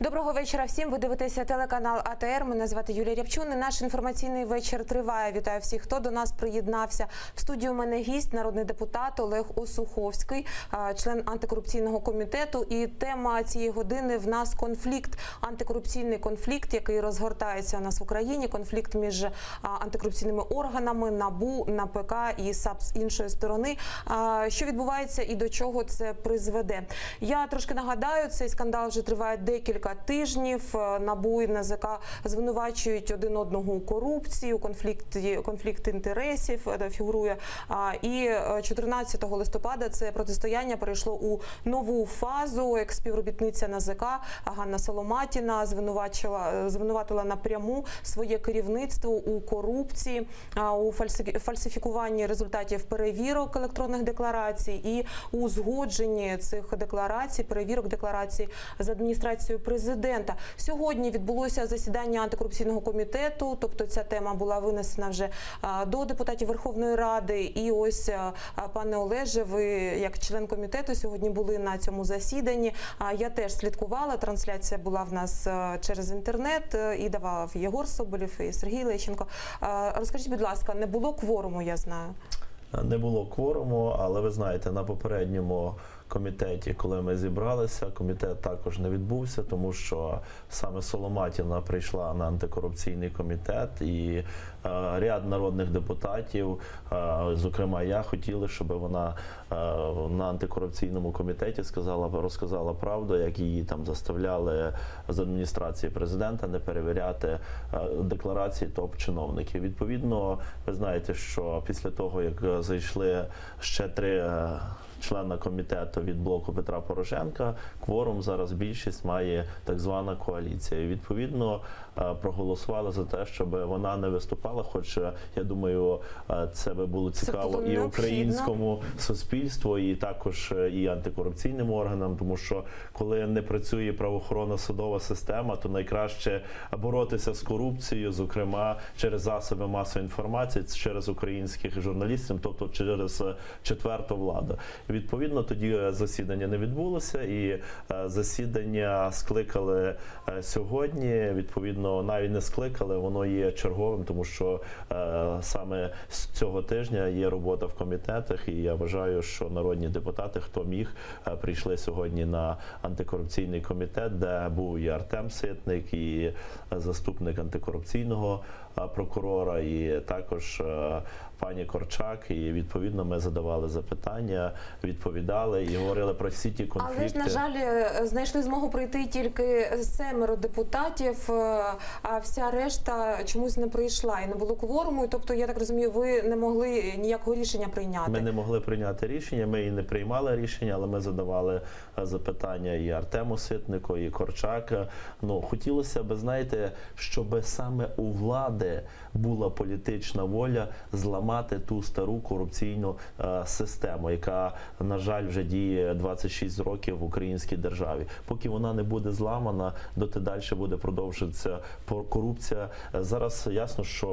Доброго вечора всім. Ви дивитеся телеканал АТР. Мене звати Юлія Рябчун. Наш інформаційний вечір триває. Вітаю всіх, хто до нас приєднався. В студії у мене гість, народний депутат Олег Осуховський, член антикорупційного комітету. І тема цієї години в нас конфлікт, антикорупційний конфлікт, який розгортається у нас в Україні. Конфлікт між антикорупційними органами, НАБУ, НАПК і САП з іншої сторони. Що відбувається і до чого це призведе? Я трошки нагадаю, цей скандал вже триває декілька тижнів. НАБУ і НАЗК звинувачують один одного у корупції, у конфлікт інтересів фігурує. І 14 листопада це протистояння перейшло у нову фазу. Екс-співробітниця НАЗК Ганна Соломатіна звинуватила напряму своє керівництво у корупції, у фальсифікуванні результатів перевірок електронних декларацій і у узгодженні цих декларацій, перевірок декларацій з адміністрацією президента. Сьогодні відбулося засідання антикорупційного комітету, тобто ця тема була винесена вже до депутатів Верховної Ради. І ось, пане Олеже, ви як член комітету сьогодні були на цьому засіданні. Я теж слідкувала, трансляція була в нас через інтернет, і давав Єгор Соболєв, і Сергій Лещенко. Розкажіть, будь ласка, не було кворуму, я знаю? Не було кворуму, але ви знаєте, на попередньому комітеті, коли ми зібралися, комітет також не відбувся, тому що саме Соломатіна прийшла на антикорупційний комітет, і ряд народних депутатів, зокрема я, хотіли, щоб вона на антикорупційному комітеті розказала правду, як її там заставляли з адміністрації президента не перевіряти декларації топ-чиновників. Відповідно, ви знаєте, що після того, як зайшли ще 3 члена комітету від блоку Петра Порошенка, кворум зараз більшість має так звана коаліція. І відповідно проголосували за те, щоб вона не виступала, хоч, я думаю, це би було цікаво і українському суспільству, і також і антикорупційним органам, тому що коли не працює правоохоронна судова система, то найкраще боротися з корупцією, зокрема через засоби масової інформації, через українських журналістів, тобто через четверту владу. Відповідно, тоді засідання не відбулося, і засідання скликали сьогодні. Відповідно, навіть не скликали, воно є черговим, тому що саме з цього тижня є робота в комітетах, і я вважаю, що народні депутати, хто міг, прийшли сьогодні на антикорупційний комітет, де був і Артем Ситник, і заступник антикорупційного прокурора, і також пані Корчак, і відповідно ми задавали запитання, відповідали і говорили про всі ті конфлікти. Але ж, на жаль, знайшли змогу прийти тільки 7 депутатів, а вся решта чомусь не прийшла і не було кворуму. Тобто, я так розумію, ви не могли ніякого рішення прийняти? Ми не могли прийняти рішення, ми і не приймали рішення, але ми задавали запитання і Артему Ситнику, і Корчак. Ну, хотілося б, знаєте, щоб саме у влади була політична воля зламати ту стару корупційну систему, яка, на жаль, вже діє 26 років в українській державі. Поки вона не буде зламана, доти далі буде продовжуватися корупція. Зараз ясно, що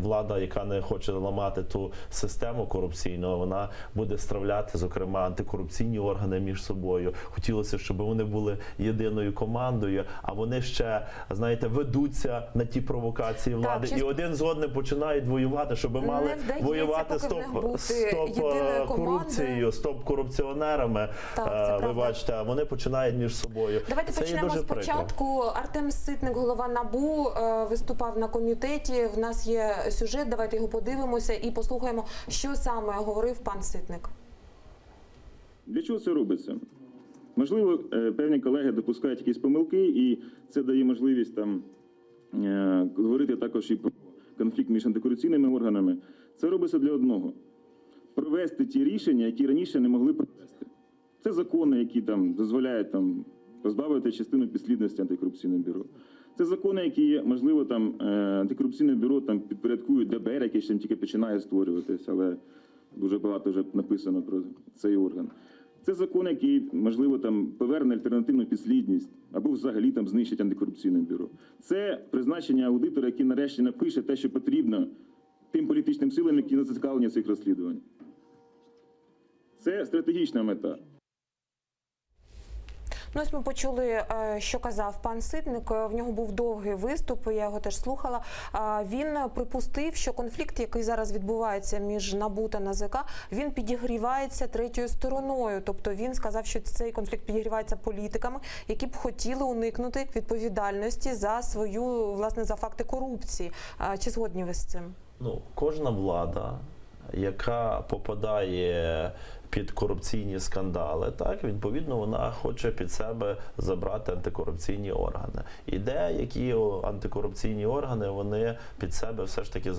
влада, яка не хоче ламати ту систему корупційну, вона буде стравляти, зокрема, антикорупційні органи між собою. Хотілося, щоб вони були єдиною командою, а вони ще, знаєте, ведуться на ті провокації влади. І один з одним починають воювати, щоб мали воювати стоп-корупцією, стоп-корупціонерами. Ви бачите, вони починають між собою. Давайте почнемо спочатку. Артем Ситник, голова НАБУ, виступав на комітеті. В нас є сюжет, давайте його подивимося і послухаємо, що саме говорив пан Ситник. Для чого це робиться? Можливо, певні колеги допускають якісь помилки, і це дає можливість там говорити також і про конфлікт між антикорупційними органами. Це робиться для одного – провести ті рішення, які раніше не могли провести. Це закони, які там дозволяють там позбавити частину підслідності антикорупційного бюро. Це закони, які, можливо, там антикорупційне бюро там підпорядкують ДБР, яке ще тільки починає створюватися, але дуже багато вже написано про цей орган. Це закон, який, можливо, там поверне альтернативну підслідність або взагалі там знищить антикорупційне бюро. Це призначення аудитора, який нарешті напише те, що потрібно тим політичним силам, які зацікавлені в цих розслідувань. Це стратегічна мета. Ну, ось ми почули, що казав пан Ситник. В нього був довгий виступ, я його теж слухала. Він припустив, що конфлікт, який зараз відбувається між НАБУ та НАЗК, він підігрівається третьою стороною. Тобто він сказав, що цей конфлікт підігрівається політиками, які б хотіли уникнути відповідальності за свою, власне, за факти корупції. Чи згодні ви з цим? Ну, кожна влада, яка попадає під корупційні скандали, так, відповідно, вона хоче під себе забрати антикорупційні органи. І деякі антикорупційні органи, вони під себе все ж таки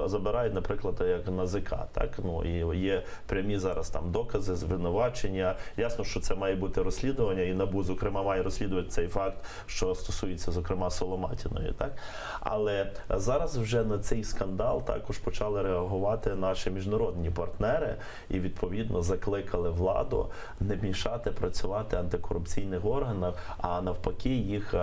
забирають, наприклад, як НАЗК, так, ну, і є прямі зараз там докази, звинувачення. Ясно, що це має бути розслідування, і НАБУ, зокрема, має розслідувати цей факт, що стосується, зокрема, Соломатіної, так. Але зараз вже на цей скандал також почали реагувати наші міжнародні партнери, і відповідно закликали владу не мішати працювати антикорупційних органах, а навпаки їх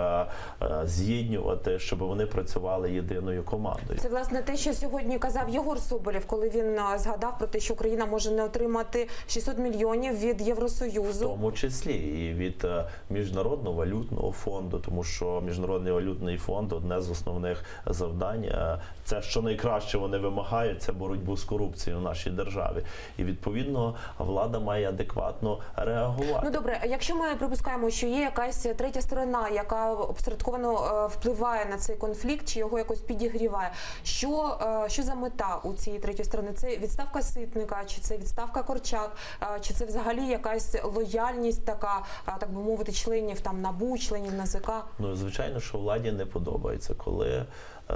з'єднувати, щоб вони працювали єдиною командою. Це, власне, те, що сьогодні казав Єгор Соболєв, коли він згадав про те, що Україна може не отримати 600 мільйонів від Євросоюзу. В тому числі і від Міжнародного валютного фонду, тому що Міжнародний валютний фонд – одне з основних завдань. Це, що найкраще вони вимагають, це боротьбу з корупцією в нашій державі. І, відповідно, влада має адекватно реагувати. Ну, добре, якщо ми припускаємо, що є якась третя сторона, яка обсередковано впливає на цей конфлікт, чи його якось підігріває, що за мета у цієї третьої сторони? Це відставка Ситника, чи це відставка Корчак, чи це взагалі якась лояльність така, так би мовити, членів там НАБУ, членів НАЗК? Ну, звичайно, що владі не подобається, коли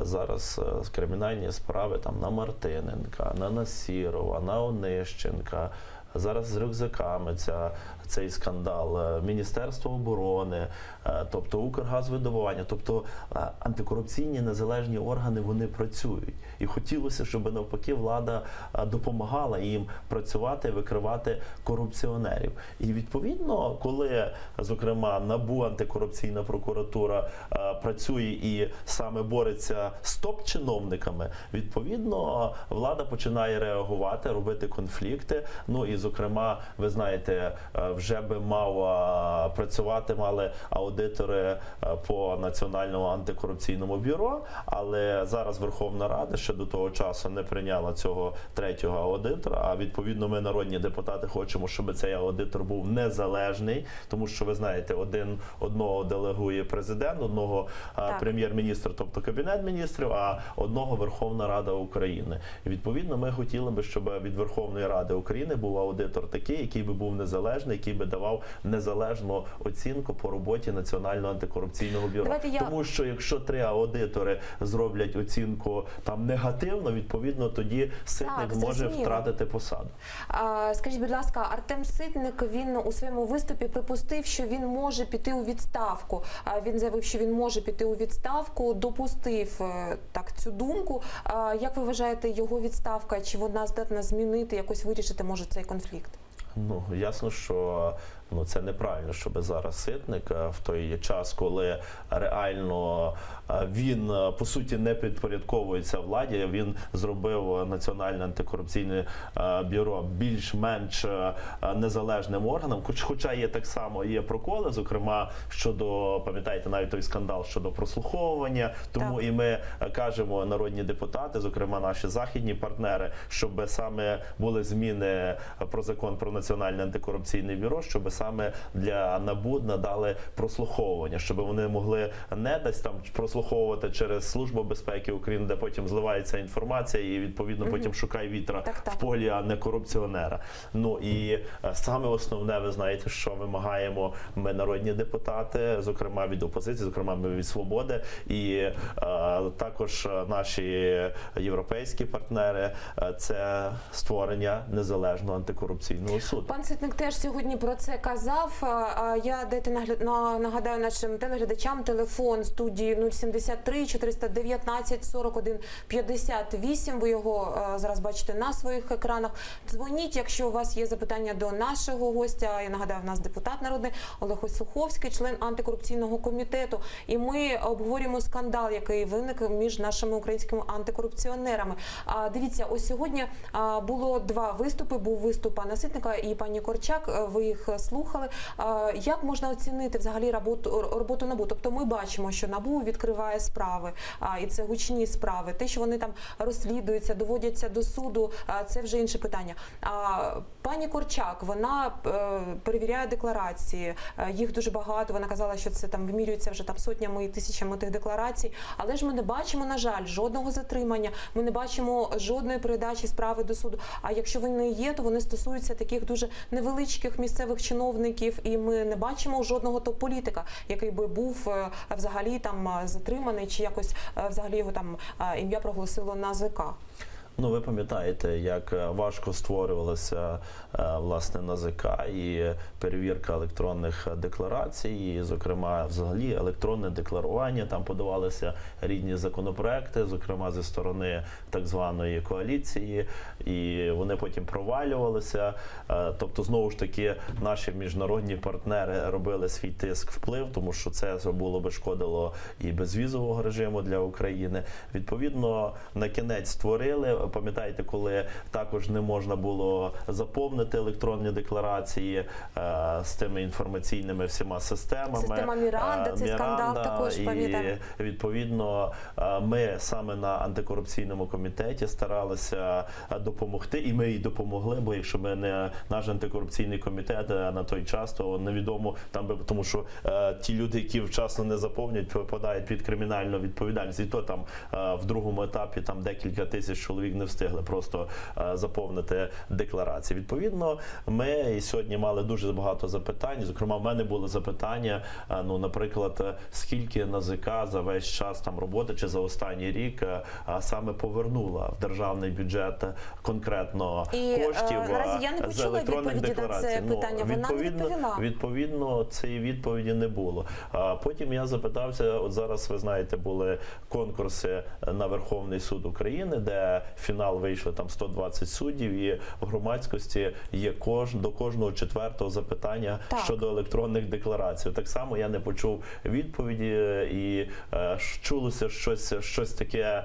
зараз кримінальні справи там на Мартиненка, на Насірова, на Онищенка, зараз з рюкзаками цей скандал, Міністерство оборони, тобто Укргазвидобування, тобто антикорупційні незалежні органи, вони працюють. І хотілося, щоб навпаки влада допомагала їм працювати, викривати корупціонерів. І відповідно, коли, зокрема, НАБУ, антикорупційна прокуратура працює і саме бореться з топ-чиновниками, відповідно, влада починає реагувати, робити конфлікти. Ну і, зокрема, ви знаєте, вже би мали аудитори по Національному антикорупційному бюро, але зараз Верховна Рада ще до того часу не прийняла цього третього аудитора, а відповідно ми, народні депутати, хочемо, щоб цей аудитор був незалежний, тому що, ви знаєте, одного делегує президент, одного прем'єр-міністр, тобто Кабінет міністрів, а одного Верховна Рада України. І відповідно ми хотіли би, щоб від Верховної Ради України був аудитор такий, який би був незалежний, який би давав незалежну оцінку по роботі Національного антикорупційного бюро. Тому що якщо 3 аудитори зроблять оцінку там негативно, відповідно тоді Ситник може втратити посаду. Скажіть, будь ласка, Артем Ситник, він у своєму виступі припустив, що він може піти у відставку. Він заявив, що він може піти у відставку, допустив так цю думку. Як ви вважаєте, його відставка, чи вона здатна змінити, якось вирішити може цей конфлікт? Ну, ясно, що це неправильно, щоб зараз Ситник в той час, коли реально він, по суті, не підпорядковується владі, він зробив Національне антикорупційне бюро більш-менш незалежним органом, хоча так само є проколи, зокрема, щодо, пам'ятаєте, навіть той скандал щодо прослуховування, тому і ми кажемо, народні депутати, зокрема наші західні партнери, щоб саме були зміни про закон про Національне антикорупційне бюро, щоб саме для НАБУ надали прослуховування, щоб вони могли не десь там прослуховувати через Службу безпеки України, де потім зливається інформація і відповідно потім шукає вітра в полі, а не корупціонера. Ну і саме основне, ви знаєте, що вимагаємо ми, народні депутати, зокрема від опозиції, зокрема ми від Свободи, і також наші європейські партнери, це створення незалежного антикорупційного суду. Пан Ситник теж сьогодні про це казав. Я нагадаю нашим телеглядачам телефон студії 073 419 41 58. Ви його зараз бачите на своїх екранах. Дзвоніть, якщо у вас є запитання до нашого гостя. Я нагадаю, в нас депутат народний Олег Осуховський, член антикорупційного комітету. І ми обговорюємо скандал, який виник між нашими українськими антикорупціонерами. Дивіться, ось сьогодні було 2 виступи. Був виступ пана Ситника і пані Корчак. Ви їх слухали. слухали. Як можна оцінити взагалі роботу НАБУ? Тобто ми бачимо, що НАБУ відкриває справи, і це гучні справи. Те, що вони там розслідуються, доводяться до суду, це вже інше питання. Пані Корчак, вона перевіряє декларації, їх дуже багато, вона казала, що це там вимірюється вже там сотнями і тисячами тих декларацій, але ж ми не бачимо, на жаль, жодного затримання, ми не бачимо жодної передачі справи до суду, а якщо вони є, то вони стосуються таких дуже невеличких місцевих чиновників, і ми не бачимо жодного топ-політика, який би був взагалі там затриманий, чи якось взагалі його там ім'я проголосило НАЗК. Ну, ви пам'ятаєте, як важко створювалося власне НАЗК і перевірка електронних декларацій, і, зокрема, взагалі електронне декларування. Там подавалися різні законопроекти, зокрема зі сторони так званої коаліції, і вони потім провалювалися. Тобто, знову ж таки, наші міжнародні партнери робили свій тиск, вплив, тому що це було би шкодило і безвізового режиму для України. Відповідно, на кінець створили. Пам'ятаєте, коли також не можна було заповнити електронні декларації з тими інформаційними всіма системами. Система Міранда, цей скандал також, пам'ятаємо. І, відповідно, ми саме на антикорупційному комітеті старалися допомогти, і ми й допомогли, бо якщо б не наш антикорупційний комітет на той час, то невідомо, там би, тому що ті люди, які вчасно не заповнять, попадають під кримінальну відповідальність. І то там в другому етапі там декілька тисяч чоловік не встигли просто заповнити декларації. Відповідно, ми і сьогодні мали дуже багато запитань. Зокрема, в мене були запитання, ну, наприклад, скільки НАЗК за весь час там роботи чи за останній рік саме повернула в державний бюджет конкретно коштів наразі я не з почула електронних відповіді на це декларацій. питання. Вона не відповіла. Відповідно, цієї відповіді не було. Потім я запитався, от зараз, ви знаєте, були конкурси на Верховний суд України, де фінал вийшли там 120 суддів, і в громадськості є до кожного четвертого запитання щодо електронних декларацій. Так само я не почув відповіді, і чулося щось таке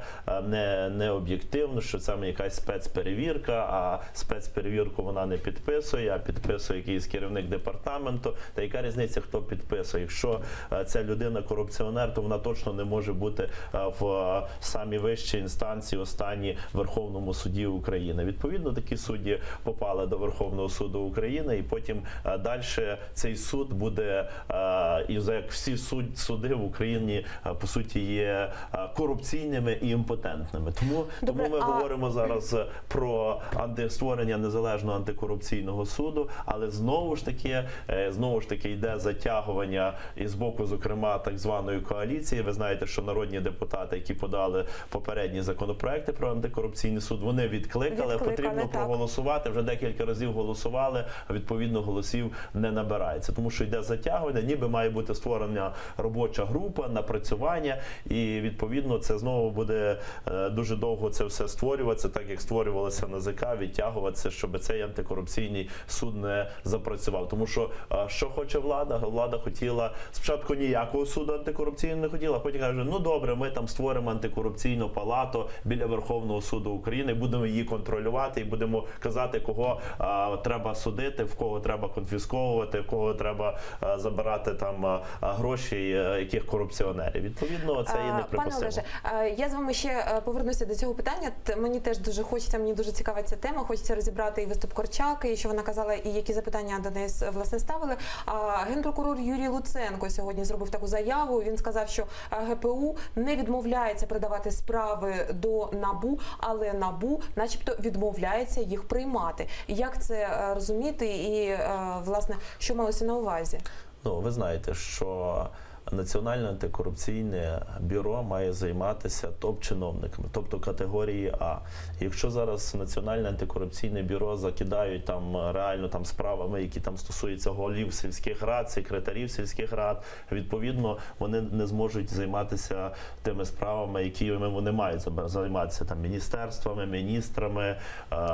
необ'єктивне, що це якась спецперевірка, а спецперевірку вона не підписує, а підписує якийсь керівник департаменту. Та яка різниця, хто підписує? Якщо ця людина корупціонер, то вона точно не може бути в самій вищій інстанції, останній Верховному суді України. Відповідно, такі судді попали до Верховного суду України, і потім далі цей суд буде, і як всі суди в Україні, по суті, є корупційними і імпотентними. Тому ми говоримо зараз про створення незалежного антикорупційного суду, але знову ж таки йде затягування і з боку, зокрема, так званої коаліції. Ви знаєте, що народні депутати, які подали попередні законопроекти про антикорупційний суд, вони відкликали, потрібно проголосувати, вже декілька разів голосували, а відповідно голосів не набирається. Тому що йде затягування, ніби має бути створена робоча група, напрацювання, і відповідно це знову буде дуже довго це все створюватися, так як створювалося НАЗК, відтягуватися, щоб цей антикорупційний суд не запрацював. Тому що хоче влада? Влада хотіла спочатку ніякого суду антикорупційного не хотіла, а потім каже, ну добре, ми там створимо антикорупційну палату біля Верховного суду України, будемо її контролювати і будемо казати, кого треба судити, в кого треба конфісковувати, в кого треба забирати там гроші, яких корупціонерів. Відповідно, це і неприпустимо. Пане Олеже, я з вами ще повернуся до цього питання. Мені теж дуже хочеться, мені дуже цікава ця тема, хочеться розібрати і виступ Корчак, і що вона казала, і які запитання до неї власне ставили. Генпрокурор Юрій Луценко сьогодні зробив таку заяву. Він сказав, що ГПУ не відмовляється передавати справи до НАБУ, але НАБУ начебто відмовляється їх приймати. Як це розуміти і, власне, що малося на увазі? Ну, ви знаєте, що Національне антикорупційне бюро має займатися топ-чиновниками, тобто категорії А. Якщо зараз Національне антикорупційне бюро закидають там реально там справами, які там стосуються голів сільських рад, секретарів сільських рад, відповідно вони не зможуть займатися тими справами, якими вони мають займатися там міністерствами, міністрами,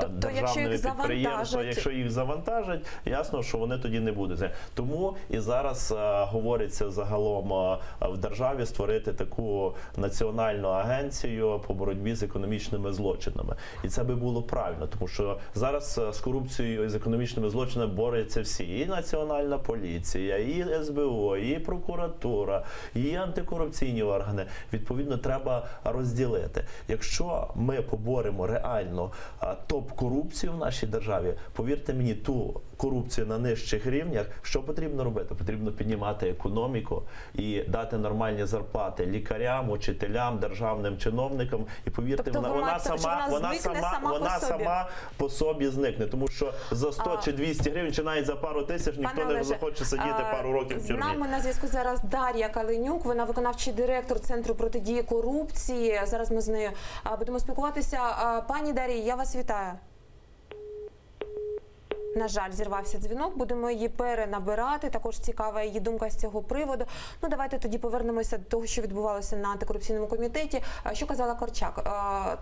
державними підприємствами. Якщо їх завантажать, ясно, що вони тоді не будуть. Тому і зараз говориться загалом загалом в державі створити таку національну агенцію по боротьбі з економічними злочинами. І це би було правильно, тому що зараз з корупцією і з економічними злочинами борються всі. І Національна поліція, і СБУ, і прокуратура, і антикорупційні органи. Відповідно, треба розділити. Якщо ми поборемо реально топ-корупцію в нашій державі, повірте мені, ту корупцію на нижчих рівнях, що потрібно робити? Потрібно піднімати економіку і дати нормальні зарплати лікарям, учителям, державним чиновникам. І повірте, Тобто вона сама по собі зникне, тому що за 100 чи 200 гривень, чи навіть за пару тисяч ніхто не захоче сидіти пару років в тюрмі. З нами на зв'язку зараз Дар'я Калинюк, вона виконавчий директор Центру протидії корупції. Зараз ми з нею будемо спілкуватися. Пані Дар'я, я вас вітаю. На жаль, зірвався дзвінок, будемо її перенабирати. Також цікава її думка з цього приводу. Ну, давайте тоді повернемося до того, що відбувалося на антикорупційному комітеті. Що казала Корчак?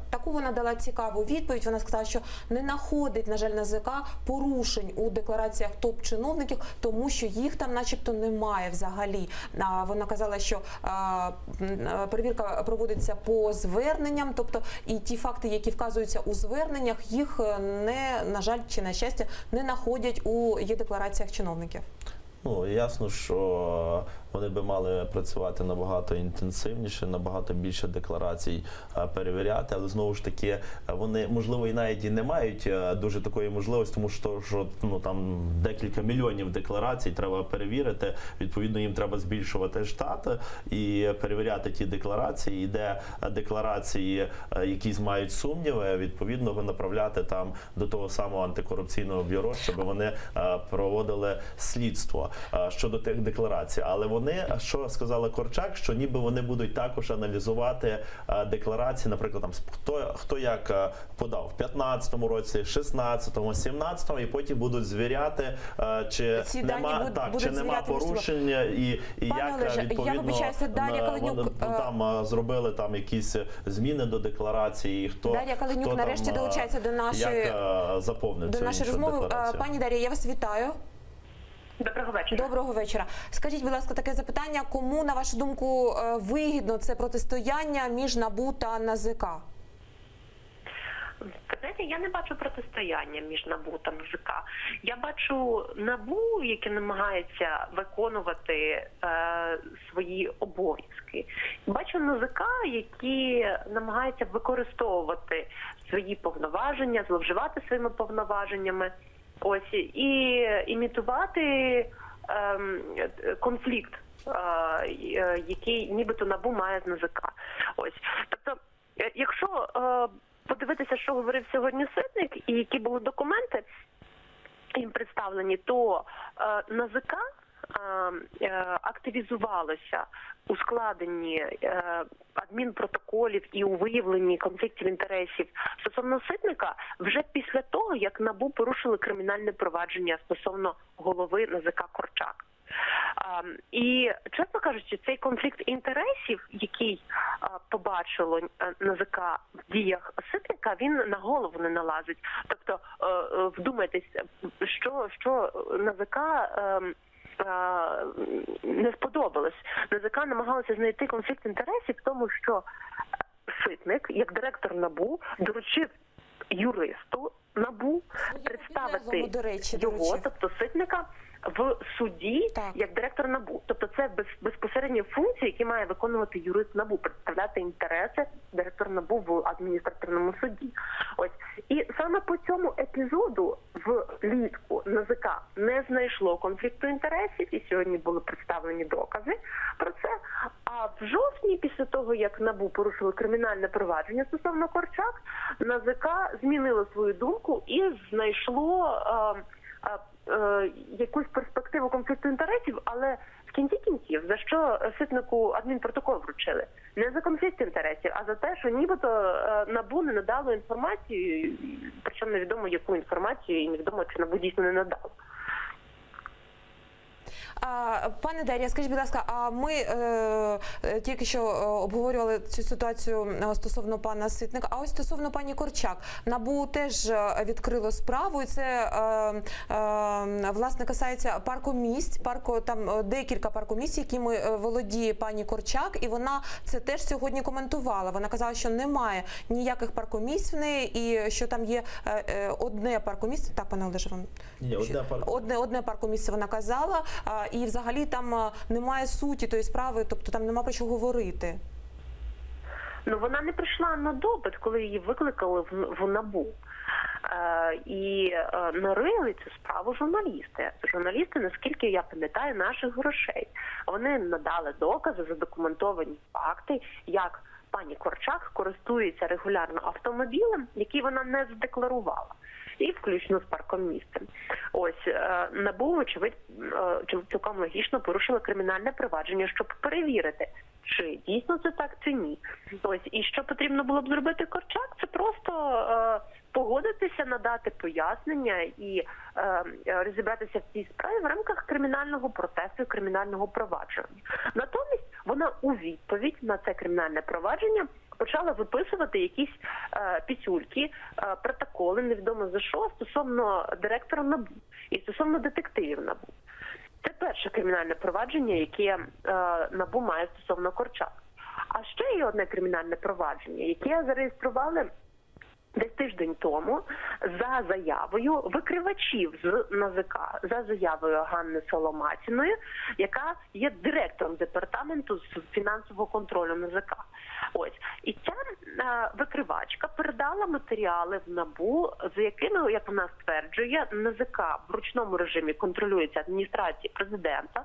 Таку вона дала цікаву відповідь. Вона сказала, що не знаходить, на жаль, НАЗК порушень у деклараціях топ-чиновників, тому що їх там начебто немає взагалі. Вона казала, що перевірка проводиться по зверненням, тобто і ті факти, які вказуються у зверненнях, їх на жаль, чи на щастя, не знаходять у є-деклараціях чиновників. Ну, ясно, що вони би мали працювати набагато інтенсивніше, набагато більше декларацій перевіряти, але знову ж таки вони, можливо, і навіть і не мають дуже такої можливості, тому що ну, там декілька мільйонів декларацій треба перевірити, відповідно їм треба збільшувати штат і перевіряти ті декларації, і де декларації якісь мають сумніви, відповідно направляти там до того самого антикорупційного бюро, щоб вони проводили слідство щодо тих декларацій. Але вони, що сказала Корчак, що ніби вони будуть також аналізувати декларації, наприклад, там хто як подав в 15-му році, 16-му, 17-му, і потім будуть звіряти, чи нема порушення і як Олеже, відповідно там зробили там якісь зміни до декларації, і хто Дар'я Калинюк нарешті долучається до нашої розмови. Пані Дар'я, я вас вітаю. Доброго вечора. Доброго вечора. Скажіть, будь ласка, таке запитання. Кому, на вашу думку, вигідно це протистояння між НАБУ та НАЗК? Знаєте, я не бачу протистояння між НАБУ та НАЗК. Я бачу НАБУ, яке намагається виконувати свої обов'язки. Бачу НАЗК, які намагаються використовувати свої повноваження, зловживати своїми повноваженнями. Ось, і імітувати конфлікт, який нібито НАБУ має з НАЗК. Ось, тобто, якщо подивитися, що говорив сьогодні Ситник і які були документи їм представлені, то НАЗК активізувалося у складенні адмінпротоколів і у виявленні конфліктів інтересів стосовно Ситника вже після того, як НАБУ порушили кримінальне провадження стосовно голови НАЗК Корчак. І, чесно кажучи, цей конфлікт інтересів, який побачило НАЗК в діях Ситника, він на голову не налазить. Тобто, вдумайтесь, що НАЗК не сподобалось. НАЗК намагалося знайти конфлікт інтересів в тому, що Ситник, як директор НАБУ, доручив юристу НАБУ представити його, тобто Ситника, в суді як директор НАБУ. Тобто це безпосередні функції, які має виконувати юрист НАБУ, представляти інтереси директора НАБУ в адміністративному суді. Ось. І саме по цьому епізоду влітку НАЗК не знайшло конфлікту інтересів, і сьогодні були представлені докази про це. А в жовтні, після того, як НАБУ порушило кримінальне провадження стосовно Корчак, НАЗК змінило свою думку і знайшло якусь перспективу конфлікту інтересів, але в кінці кінців, за що Ситнику адмінпротокол вручили? Не за конфлікт інтересів, а за те, що нібито НАБУ не надало інформацію, причому невідомо яку інформацію, і невідомо, чи НАБУ дійсно не надало. Пане Дар'я, скажіть, будь ласка, а ми тільки що обговорювали цю ситуацію стосовно пана Ситника, а ось стосовно пані Корчак. НАБУ теж відкрило справу, і це, власне, касається паркомісць, там декілька паркомісць, якими володіє пані Корчак, і вона це теж сьогодні коментувала. Вона казала, що немає ніяких паркомісць в неї, і що там є одне паркомісце, так, пане Олеже, вам? Ні, Одне паркомісце вона казала, і взагалі там немає суті тої справи, тобто там нема про що говорити. Ну, вона не прийшла на допит, коли її викликали в НАБУ. І нарили цю справу журналісти. Журналісти, наскільки я пам'ятаю, наших грошей. Вони надали докази, задокументовані факти, як пані Корчак користується регулярно автомобілем, який вона не задекларувала. І включно з паркомісцем. Ось НАБУ, очевидь, цілком логічно порушила кримінальне провадження, щоб перевірити, чи дійсно це так, чи ні. Ось, і що потрібно було б зробити Корчак, це просто погодитися, надати пояснення і розібратися в цій справі в рамках кримінального процесу і кримінального провадження. Натомість вона у відповідь на це кримінальне провадження почала виписувати якісь пісюльки, протоколи, невідомо за що, стосовно директора НАБУ і стосовно детективів НАБУ. Це перше кримінальне провадження, яке НАБУ має стосовно Корчак. А ще є одне кримінальне провадження, яке зареєстрували десь тиждень тому за заявою викривачів з НАЗК, за заявою Ганни Соломатіної, яка є директором департаменту з фінансового контролю НАЗК. Ось. І ця викривачка передала матеріали в НАБУ, за якими, як вона стверджує, НАЗК в ручному режимі контролюється адміністрацією президента.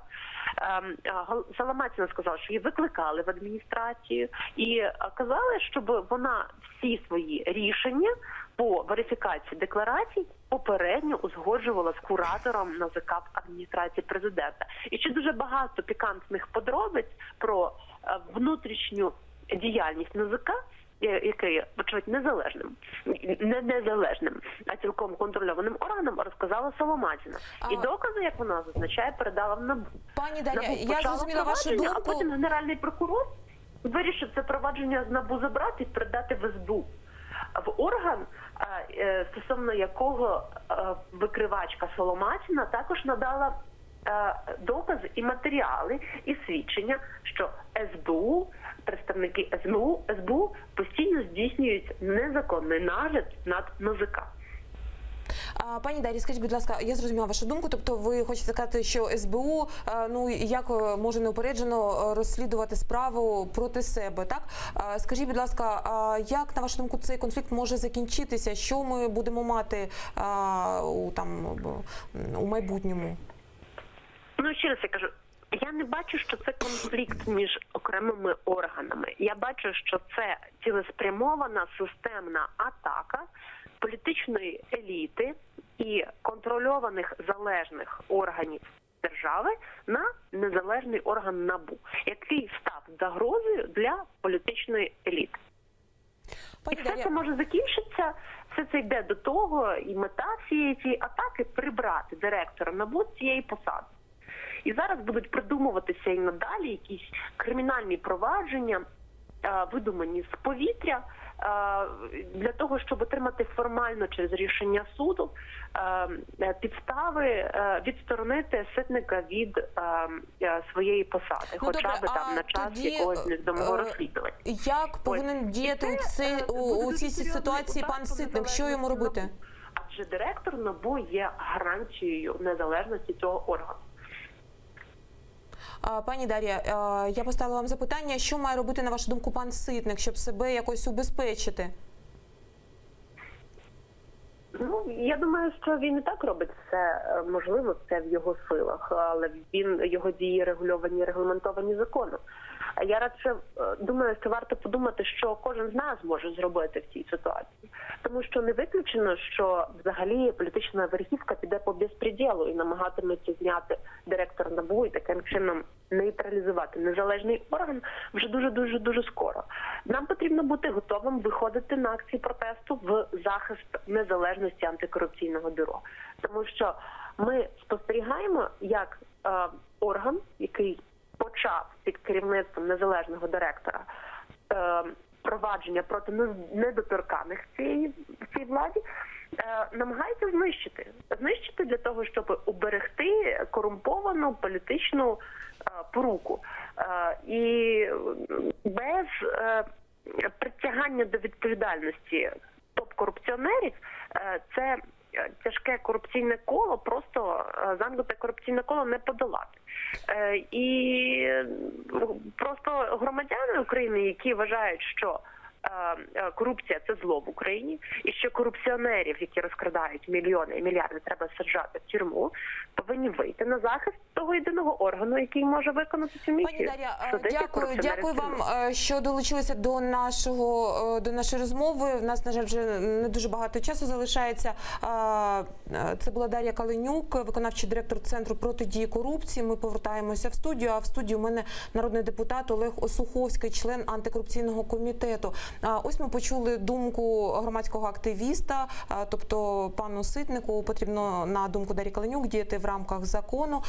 Соломатіна сказала, що її викликали в адміністрацію і казали, щоб вона всі свої рішення по верифікації декларацій попередньо узгоджувала з куратором НАЗК в адміністрації президента. І ще дуже багато пікантних подробиць про внутрішню діяльність НАЗК, який є, вочевидь, незалежним, а цілком контрольованим органом, розказала Соломатіна. І докази, як вона зазначає, передала в НАБУ. Пані Дар'я, НАБУ я зрозуміла вашу думку. А потім Генеральний прокурор вирішив це провадження з НАБУ забрати і передати в СБУ. В орган, стосовно якого викривачка Соломатіна також надала докази і матеріали, і свідчення, що СБУ, представники СБУ постійно здійснюють незаконний нагляд над НАЗК. Пані Дар'я, скажіть, будь ласка, я зрозуміла вашу думку, тобто ви хочете сказати, що СБУ, як може неупереджено розслідувати справу проти себе, так? Скажіть, будь ласка, як, на вашу думку, цей конфлікт може закінчитися? Що ми будемо мати у майбутньому? Ну, ще раз я кажу, я не бачу, що це конфлікт між окремими органами. Я бачу, що це цілеспрямована системна атака політичної еліти і контрольованих залежних органів держави на незалежний орган НАБУ, який став загрозою для політичної еліти. І все це може закінчитися, все це йде до того, і мета всієї цієї атаки – прибрати директора НАБУ з цієї посади. І зараз будуть придумуватися і надалі якісь кримінальні провадження, видумані з повітря, для того, щоб отримати формально через рішення суду підстави відсторонити Ситника від своєї посади, хоча б там на час якогось невідомого розслідування. Як повинен діяти у цій ситуації пан Ситник? Що йому робити? Адже директор НАБУ є гарантією незалежності цього органу. Пані Дар'я, я поставила вам запитання, що має робити, на вашу думку, пан Ситник, щоб себе якось убезпечити? Ну, я думаю, що він і так робить все можливо, це в його силах, але його дії регульовані, регламентовані законом. А я радше думаю, що варто подумати, що кожен з нас може зробити в цій ситуації. Тому що не виключено, що взагалі політична верхівка піде по безпреділу і намагатиметься зняти директора НАБУ і таким чином нейтралізувати незалежний орган вже дуже скоро. Нам потрібно бути готовим виходити на акції протесту в захист незалежності антикорупційного бюро. Тому що ми спостерігаємо, як орган, який почав під керівництвом незалежного директора провадження проти недоторканих в цій владі, намагається знищити для того, щоб уберегти корумповану політичну поруку. І без притягання до відповідальності топ-корупціонерів це тяжке корупційне коло, просто замкнуте корупційне коло не подолати. І просто громадяни України, які вважають, що корупція – це зло в Україні, і що корупціонерів, які розкрадають мільйони і мільярди, треба саджати в тюрму, повинні вийти на захист того єдиного органу, який може виконати цю місію. Пані Дар'я, дякую вам, що долучилися до нашої розмови. У нас, на жаль, вже не дуже багато часу залишається. Це була Дар'я Каленюк, виконавчий директор Центру протидії корупції. Ми повертаємося в студію, а в студії у мене народний депутат Олег Осуховський, член антикорупційного комітету. Ось ми почули думку громадського активіста, тобто пану Ситнику потрібно, на думку Дар'ї Каленюк, діяти в рамках закону.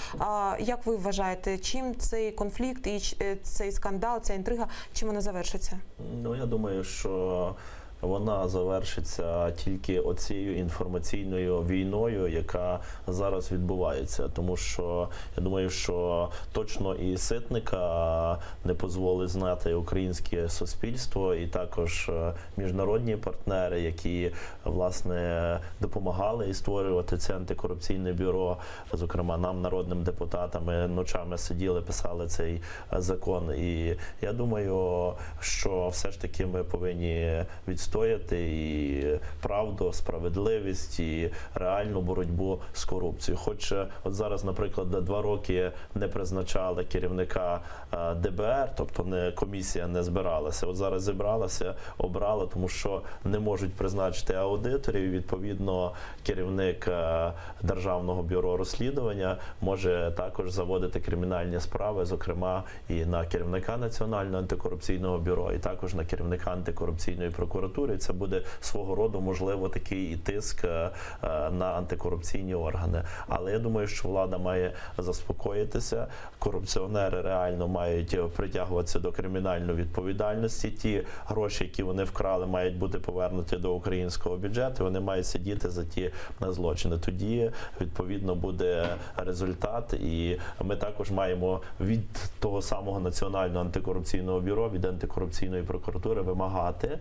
Як ви вважаєте, чим цей конфлікт і цей скандал, ця інтрига, чим вона завершиться? Ну, я думаю, що вона завершиться тільки оцією інформаційною війною, яка зараз відбувається. Тому що, я думаю, що точно і Ситника не дозволить знати українське суспільство, і також міжнародні партнери, які, власне, допомагали і створювати це антикорупційне бюро. Зокрема, нам, народним депутатам, ми ночами сиділи, писали цей закон. І я думаю, що все ж таки ми повинні відстояти і правду, справедливість, і реальну боротьбу з корупцією. Хоч от зараз, наприклад, 2 роки не призначали керівника ДБР, тобто комісія не збиралася. От зараз зібралася, обрала, тому що не можуть призначити аудиторів, і відповідно керівник Державного бюро розслідування може також заводити кримінальні справи, зокрема і на керівника Національного антикорупційного бюро, і також на керівника антикорупційної прокуратури. Це буде свого роду, можливо, такий тиск на антикорупційні органи. Але я думаю, що влада має заспокоїтися. Корупціонери реально мають притягуватися до кримінальної відповідальності. Ті гроші, які вони вкрали, мають бути повернуті до українського бюджету. Вони мають сидіти за ті злочини. Тоді, відповідно, буде результат. І ми також маємо від того самого Національного антикорупційного бюро, від антикорупційної прокуратури вимагати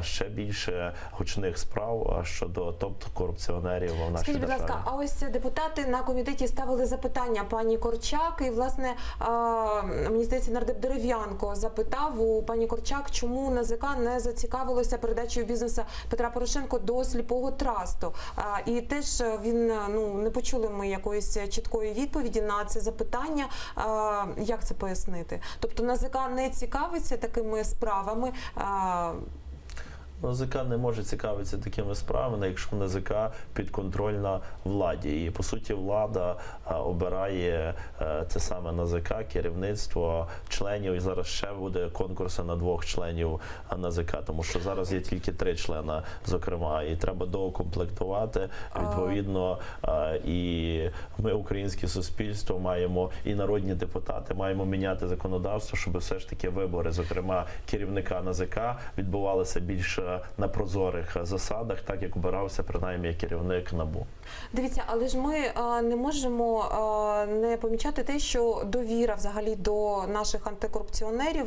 ще більше гучних справ щодо топ-корупціонерів в нашій Скажіть, будь державі. ласка, а ось депутати на комітеті ставили запитання пані Корчак, і, власне, мені здається, нардеп Дерев'янко запитав у пані Корчак, чому НАЗК не зацікавилося передачею бізнесу Петра Порошенка до сліпого трасту. І теж не почули ми якоїсь чіткої відповіді на це запитання. Як це пояснити? Тобто НАЗК не цікавиться такими справами. НАЗК не може цікавитися такими справами, якщо НАЗК підконтрольна владі. І, по суті, влада обирає це саме НАЗК, керівництво, членів. І зараз ще буде конкурси на 2 членів НАЗК, тому що зараз є тільки 3 члена, зокрема. І треба доукомплектувати, відповідно. І ми, українське суспільство, маємо, і народні депутати, маємо міняти законодавство, щоб все ж таки вибори, зокрема, керівника НАЗК, відбувалися більш на прозорих засадах, так як обирався принаймні керівник НАБУ. Дивіться, але ж ми не можемо не помічати те, що довіра взагалі до наших антикорупціонерів,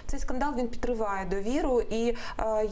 цей скандал, він підриває довіру, і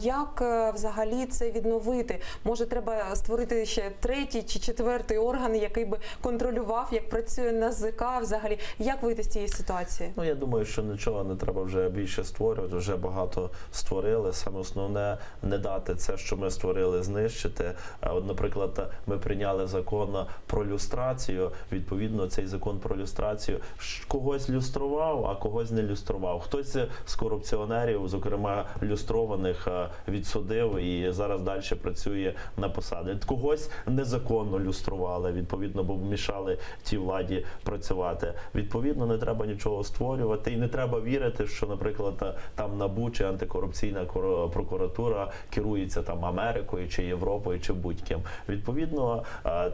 як взагалі це відновити? Може, треба створити ще 3-й чи 4-й орган, який би контролював, як працює НАЗК взагалі? Як вийти з цієї ситуації? Ну, я думаю, що нічого не треба вже більше створювати, вже багато створили. Саме основне – не дати це, що ми створили, знищити. От, наприклад, ми прийняли закон про люстрацію. Відповідно, цей закон про люстрацію когось люстрував, а когось не люстрував. Хтось з корупціонерів, зокрема люстрованих, відсудив і зараз далі працює на посаді. Когось незаконно люстрували, відповідно, бо мішали тій владі працювати. Відповідно, не треба нічого створювати і не треба вірити, що, наприклад, там НАБУ чи антикорупційна прокуратура прокуратура керується там Америкою чи Європою чи будь-ким. Відповідно,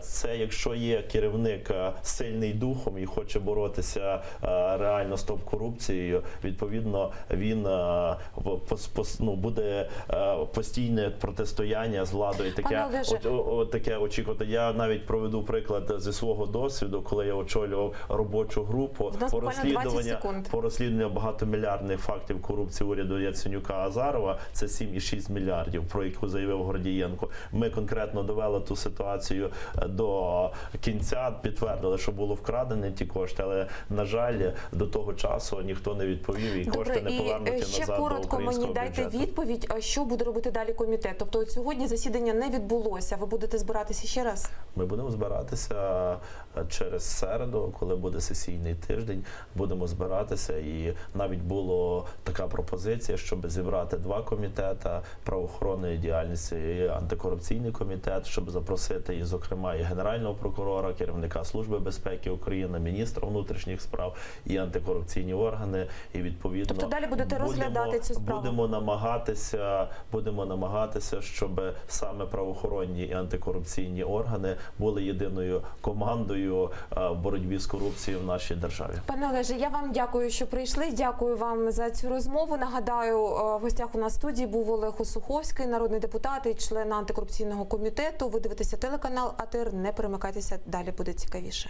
це якщо є керівник сильний духом і хоче боротися реально з топ-корупцією, відповідно він буде постійне протистояння з владою. Таке очікувати. Я навіть проведу приклад зі свого досвіду, коли я очолював робочу групу по розслідуванню багатомільярдних фактів корупції уряду Яценюка-Азарова. Це 7,6 мільярдів, про яку заявив Гордієнко. Ми конкретно довели ту ситуацію до кінця, підтвердили, що було вкрадені ті кошти, але, на жаль, до того часу ніхто не відповів і кошти не повернуті назад ще до коротко українського мені бюджету. дайте відповідь, що буде робити далі комітет. Тобто от сьогодні засідання не відбулося. Ви будете збиратися ще раз? Ми будемо збиратися через середу, коли буде сесійний тиждень. Будемо збиратися, і навіть була така пропозиція, щоб зібрати два комітети правоохоронної діяльності і антикорупційний комітет, щоб запросити і, зокрема, і генерального прокурора, керівника Служби безпеки України, міністра внутрішніх справ і антикорупційні органи. І відповідно, тобто далі будете розглядати цю справу? Будемо намагатися, щоб саме правоохоронні і антикорупційні органи були єдиною командою в боротьбі з корупцією в нашій державі. Пане Олеже, я вам дякую, що прийшли. Дякую вам за цю розмову. Нагадаю, в гостях у нас в студії був Олег Осуховський, народний депутат і член антикорупційного комітету. Ви дивитеся телеканал АТР. Не перемикайтеся, далі буде цікавіше.